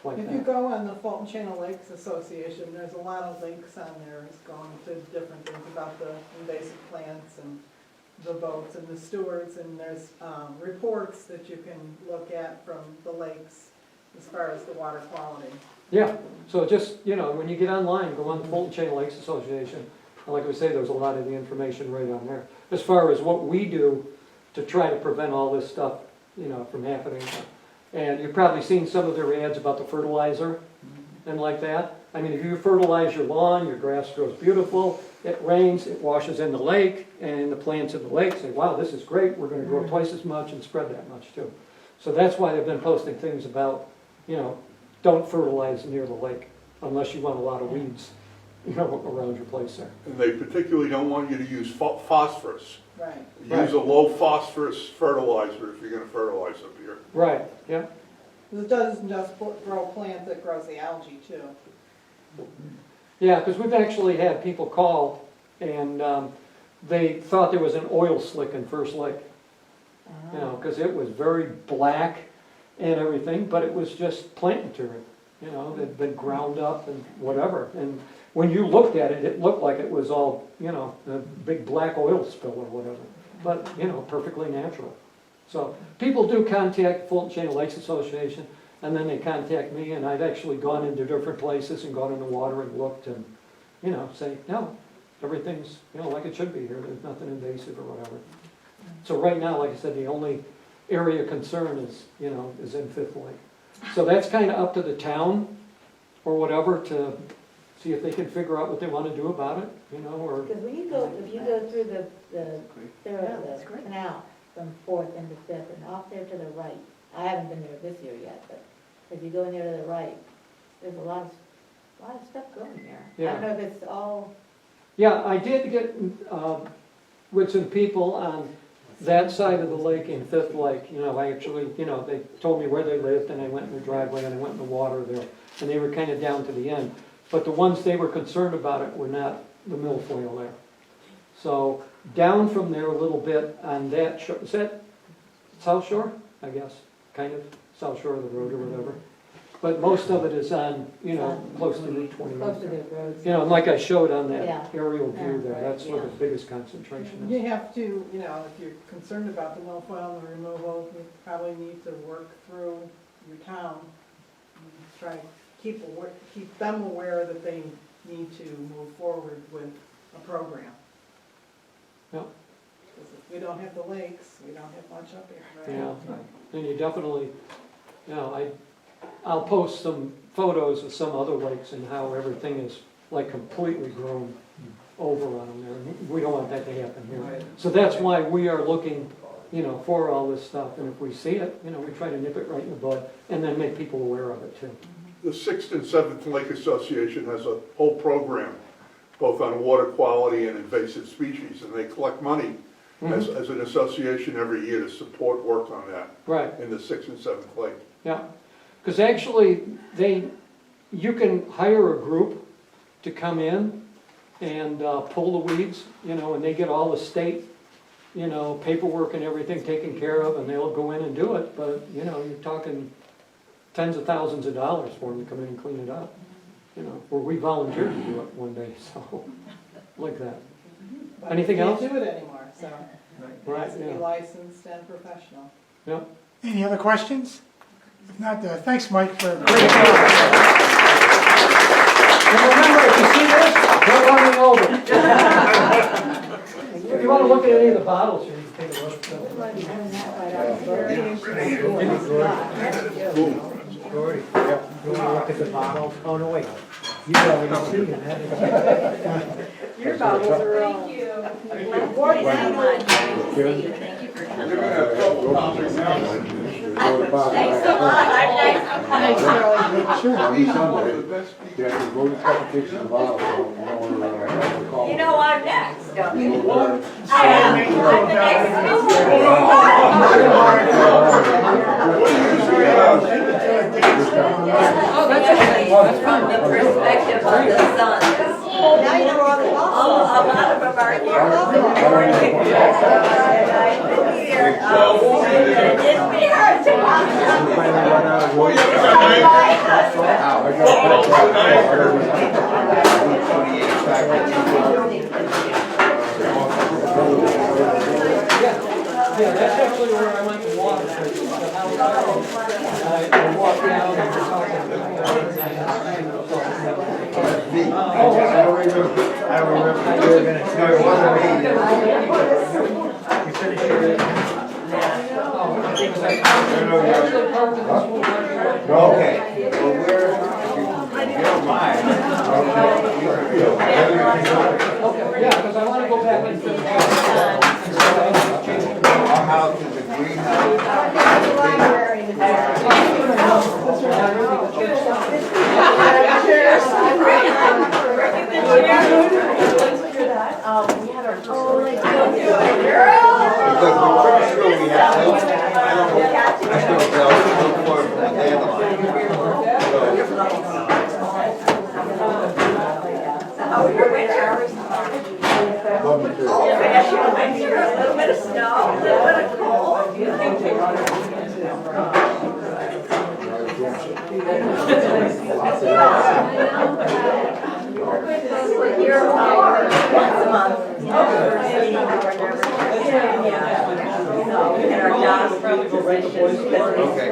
like If that. you go on the Fulton Channel Lakes Association, there's a lot of links on there, it's going to different things about the invasive plants and the boats and the stewards, and there's reports that you can look at from the lakes as far as the water quality. Yeah, so just, you know, when you get online, go on the Fulton Channel Lakes Association. And like we say, there's a lot of the information right on there. As far as what we do to try to prevent all this stuff, you know, from happening. And you've probably seen some of their ads about the fertilizer and like that. I mean, if you fertilize your lawn, your grass grows beautiful, it rains, it washes in the lake, and the plants in the lake say, wow, this is great, we're gonna grow twice as much and spread that much too. So that's why they've been posting things about, you know, don't fertilize near the lake unless you want a lot of weeds, you know, around your place there. And they particularly don't want you to use phosphorus. Right. Use a low phosphorus fertilizer if you're gonna fertilize up here. Right, yeah. It doesn't just grow plants, it grows the algae too. Yeah, because we've actually had people call and they thought there was an oil slick in First Lake. You know, because it was very black and everything, but it was just plant material, you know, that had been ground up and whatever. And when you looked at it, it looked like it was all, you know, a big black oil spill or whatever. But, you know, perfectly natural. So people do contact Fulton Channel Lakes Association, and then they contact me, and I've actually gone into different places and gone in the water and looked and, you know, say, no, everything's, you know, like it should be here. There's nothing invasive or whatever. So right now, like I said, the only area of concern is, you know, is in Fifth Lake. So that's kind of up to the town or whatever to see if they can figure out what they want to do about it, you know, or, Because when you go, if you go through the canal from Fourth into Fifth and off there to the right, I haven't been there this year yet, but if you go in there to the right, there's a lot of stuff going there. I Yeah. don't know if it's all, yeah, I did get with some people on that side of the lake in Fifth Lake. You know, I actually, you know, they told me where they lived, and I went in the driveway and I went in the water there, and they were kind of down to the end. But the ones they were concerned about it were not the milfoil there. So down from there a little bit on that shore, is that South Shore? I guess, kind of, South Shore of the road or whatever. But most of it is on, you know, close to Route 20. close to the roads. You know, and like I showed on Yeah. that aerial view there, Yeah, that's where yeah. the biggest concentration You is. have to, you know, if you're concerned about the milfoil and the removal, you probably need to work through your town. And try to keep them aware that they need to move forward with a program. Yep. Because if we don't have the lakes, we don't have much up here. Yeah, and you definitely, you know, I'll post some photos of some other lakes and how everything is like completely grown over on them there. And we don't want that to happen here. So that's why we are looking, you know, for all this stuff. And if we see it, you know, we try to nip it right in the bud and then make people aware of it too. The 6th and 7th Lake Association has a whole program, both on water quality and invasive species, and they collect money as an association every year to support work on that Right, in the 6th and 7th Lake. yeah. Because actually, you can hire a group to come in and pull the weeds, you know, and they get all the state, you know, paperwork and everything taken care of, and they'll go in and do it. But, you know, you're talking tens of thousands of dollars for them to come in and clean it up, you know, where we volunteered to do it one day, so, like that. But Anything you else? can't do it anymore, so it has to be Yeah. licensed and professional. Yeah. Any other questions? If not, thanks, Mike, for a great Great job. job. And remember, if you see this, don't run me over. If you want to look at any of the bottles here, you can take a look. Glory, yeah, you want to look at the bottle? Oh, no, wait. You already seen it, haven't you? Your bottles are all. Thank you. Very much. Thank you for coming. Thanks a lot. Sure, I'll be Sunday. Yeah, the voting competition tomorrow, so you know, You know I'm next, don't you? I am. I'm the next speaker. Oh, that's From the perspective of the sun. Now you know where all the golf A lot of them are here. It's me hard to walk. Yeah, that's actually where I went to water, the house I walked down and was talking to the guy. I remember you were gonna. No, it wasn't me. You finished your. Actually parked in the school parking lot. Okay, well, we're, if you don't mind. Okay, yeah, because I want to go back into the house. Our house is a greenhouse. Because we're pretty sure we have help. I don't know, I still tell, look for it from the landline. Oh, your winter. Oh, yes, your winter, a little bit of snow, a little bit of cold. You're more, once a month. Yeah. So, we had our jobs from physicians. Okay.